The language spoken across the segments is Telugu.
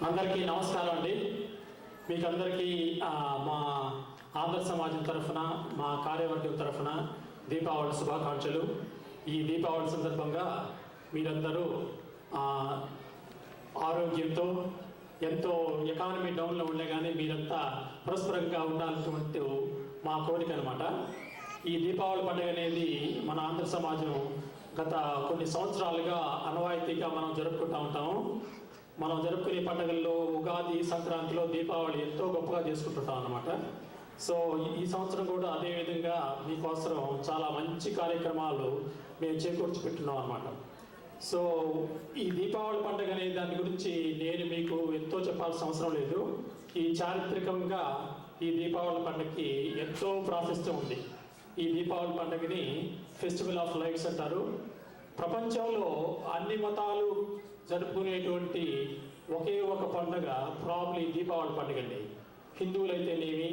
అందరికీ నమస్కారం అండి. మీకు అందరికీ మా ఆంధ్ర సమాజం తరఫున, మా కార్యవర్గం తరఫున దీపావళి శుభాకాంక్షలు. ఈ దీపావళి సందర్భంగా మీరందరూ ఆరోగ్యంతో, ఎంతో ఎకానమీ డౌన్లో ఉండే కానీ మీరంతా పరస్పరంగా ఉండాలన్నటువంటి మా కోరిక అనమాట. ఈ దీపావళి పండుగ అనేది మన ఆంధ్ర సమాజం గత కొన్ని సంవత్సరాలుగా ఆనవాయితీగా మనం జరుపుకుంటూ ఉంటాము. మనం జరుపుకునే పండుగల్లో ఉగాది, సంక్రాంతిలో, దీపావళి ఎంతో గొప్పగా చేసుకుంటుంటాం అన్నమాట. సో ఈ సంవత్సరం కూడా అదేవిధంగా మీకోసం చాలా మంచి కార్యక్రమాలు మేము చేకూర్చి పెట్టున్నాం అన్నమాట. సో ఈ దీపావళి పండుగ అనే దాని గురించి నేను మీకు ఎంతో చెప్పాల్సిన అవసరం లేదు. ఈ చారిత్రకంగా ఈ దీపావళి పండుగకి ఎంతో ప్రాశస్త్యం ఉంది. ఈ దీపావళి పండుగని ఫెస్టివల్ ఆఫ్ లైట్స్ అంటారు. ప్రపంచంలో అన్ని మతాలు జరుపుకునేటువంటి ఒకే ఒక పండుగ ప్రాబ్లీ దీపావళి పండుగ అండి. హిందువులు అయితేనేమి,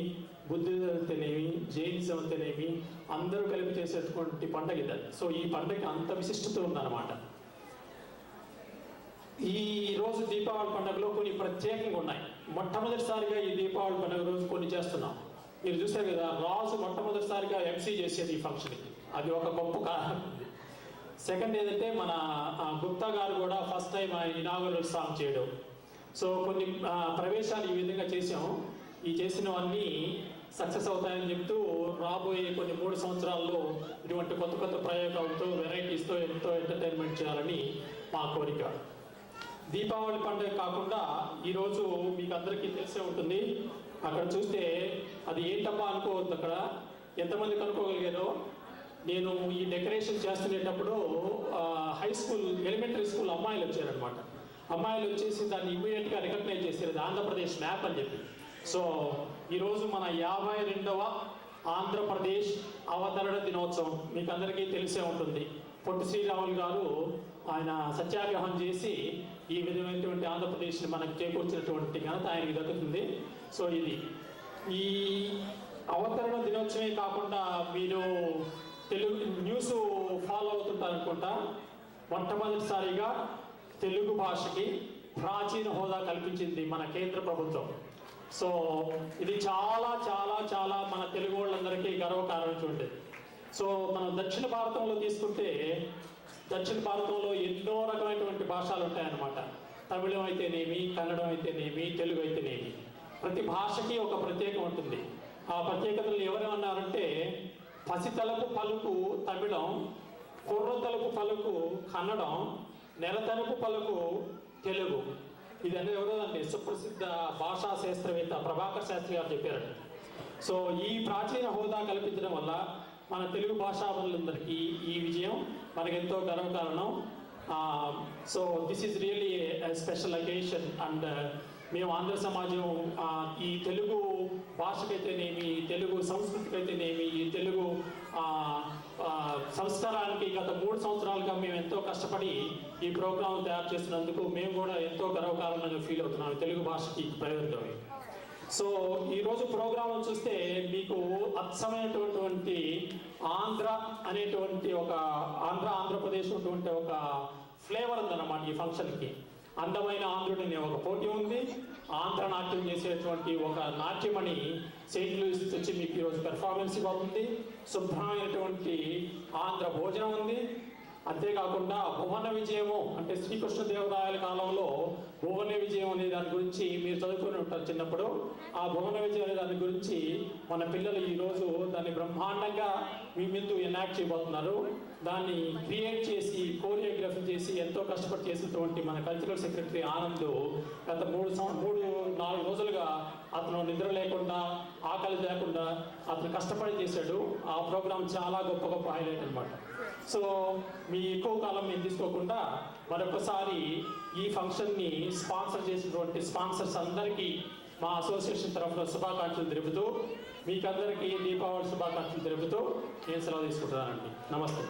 బుద్ధులు అయితేనేమి, జైనిజం అయితేనేమి అందరూ కలిపి చేసేటువంటి పండుగ ఇది. సో ఈ పండుగ అంత విశిష్టత ఉందన్నమాట. ఈ రోజు దీపావళి పండుగలో కొన్ని ప్రత్యేకంగా ఉన్నాయి. మొట్టమొదటిసారిగా ఈ దీపావళి పండుగ రోజు కొన్ని చేస్తున్నాం. మీరు చూసారు కదా, రాజు మొట్టమొదటిసారిగా ఎంసీ చేసేది ఈ ఫంక్షన్కి. అది ఒక గొప్ప కారణం. సెకండ్ ఏంటంటే మన గుప్తా గారు కూడా ఫస్ట్ టైం ఆయన ఇనాగరల్ సాంగ్ చేయడం. సో కొన్ని ప్రవేశాలు ఈ విధంగా చేసాము. ఈ చేసినవన్నీ సక్సెస్ అవుతాయని చెప్తూ రాబోయే కొన్ని 3 సంవత్సరాల్లో ఇటువంటి కొత్త కొత్త ప్రయోగాలతో, వెరైటీస్తో ఎంతో ఎంటర్టైన్మెంట్ చేయాలని మా కోరిక. దీపావళి పండుగ కాకుండా ఈరోజు మీకు అందరికీ తెలిసే ఉంటుంది. అక్కడ చూస్తే అది ఏంటబ్బా అనుకోవద్దు. అక్కడ ఎంతమంది కనుక్కోగలిగారో, నేను ఈ డెకరేషన్ చేస్తునేటప్పుడు హై స్కూల్, ఎలిమెంటరీ స్కూల్ అమ్మాయిలు వచ్చారనమాట. అమ్మాయిలు వచ్చేసి దాన్ని ఇమ్మీడియట్గా రికగ్నైజ్ చేశారు, అది ఆంధ్రప్రదేశ్ మ్యాప్ అని చెప్పి. సో ఈరోజు మన 52వ ఆంధ్రప్రదేశ్ అవతరణ దినోత్సవం మీకు అందరికీ తెలిసే ఉంటుంది. పొట్టి శ్రీరాములు గారు ఆయన సత్యాగ్రహం చేసి ఈ విధమైనటువంటి ఆంధ్రప్రదేశ్ని మనకు చేకూర్చినటువంటి ఘనత ఆయనకి దక్కుతుంది. సో ఇది ఈ అవతరణ దినోత్సవమే కాకుండా మీరు తెలుగు న్యూస్ ఫాలో అవుతుంటారనుకుంటా. మొట్టమొదటిసారిగా తెలుగు భాషకి ప్రాచీన హోదా కల్పించింది మన కేంద్ర ప్రభుత్వం. సో ఇది చాలా చాలా చాలా మన తెలుగు వాళ్ళందరికీ గర్వకారణం. సో మనం దక్షిణ భారతంలో తీసుకుంటే, దక్షిణ భారతంలో ఎన్నో రకమైనటువంటి భాషలు ఉంటాయన్నమాట. తమిళం అయితేనేమి, కన్నడం అయితేనేమి, తెలుగు అయితేనేమి, ప్రతి భాషకి ఒక ప్రత్యేకం ఉంటుంది. ఆ ప్రత్యేకతలు ఎవరేమన్నారంటే, పసితలపు పలుకు తమిళం, కుర్రతలపు పలుకు కన్నడం, నెలతలుపు పలుకు తెలుగు. ఇది అనేది ఎవరో అండి సుప్రసిద్ధ భాషా శాస్త్రవేత్త ప్రభాకర్ శాస్త్రి గారు చెప్పారు. సో ఈ ప్రాచీన హోదా కల్పించడం వల్ల మన తెలుగు భాషావులందరికీ ఈ విజయం మనకెంతో గర్వకారణం. So this is really special occasion. And మేము ఆంధ్ర సమాజం ఈ తెలుగు భాషకైతేనేమి, తెలుగు సంస్కృతికైతేనేమి, ఈ తెలుగు సంస్కారానికి గత 3 సంవత్సరాలుగా మేము ఎంతో కష్టపడి ఈ ప్రోగ్రాం తయారు చేస్తున్నందుకు మేము కూడా ఎంతో గర్వకారణంగా ఫీల్ అవుతున్నాము తెలుగు భాషకి ప్రయోజనం. సో ఈరోజు ప్రోగ్రాం చూస్తే మీకు అచ్చమైనటువంటి ఆంధ్ర అనేటువంటి ఒక ఆంధ్రప్రదేశ్ ఉన్నటువంటి ఒక ఫ్లేవర్ ఉందన్నమాట ఈ ఫంక్షన్కి. అందమైన ఆంధ్రుడు అనే ఒక పోటీ ఉంది. ఆంధ్ర నాట్యం చేసేటువంటి ఒక నాట్యమణి సెయింట్ లూయిస్ వచ్చి మీకు ఈరోజు పెర్ఫార్మెన్స్ ఇవ్వబోతుంది. శుభ్రమైనటువంటి ఆంధ్ర భోజనం ఉంది. అంతేకాకుండా భువన విజయము అంటే శ్రీకృష్ణదేవరాయల కాలంలో భువన విజయం అనే దాని గురించి మీరు చదువుకుని ఉంటారు చిన్నప్పుడు. ఆ భువన విజయం అనే దాని గురించి మన పిల్లలు ఈరోజు దాన్ని బ్రహ్మాండంగా మీ ముందు ఎనాక్ట్ చేయబోతున్నారు. దాన్ని క్రియేట్ చేసి, కోరియోగ్రఫీ చేసి ఎంతో కష్టపడి చేసినటువంటి మన కల్చరల్ సెక్రటరీ ఆనంద్ గత 3-4 రోజులుగా అతను నిద్ర లేకుండా, ఆకలి లేకుండా అతను కష్టపడి చేశాడు. ఆ ప్రోగ్రాం చాలా గొప్ప గొప్ప హైలైట్ అనమాట. సో మీ ఎక్కువ కాలం మేము తీసుకోకుండా మరొకసారి ఈ ఫంక్షన్ని స్పాన్సర్ చేసినటువంటి స్పాన్సర్స్ అందరికీ మా అసోసియేషన్ తరఫున శుభాకాంక్షలు తెలుపుతూ, మీకందరికీ దీపావళి శుభాకాంక్షలు తెలుపుతూ నేను సెలవు తీసుకుంటున్నానండి. నమస్తే.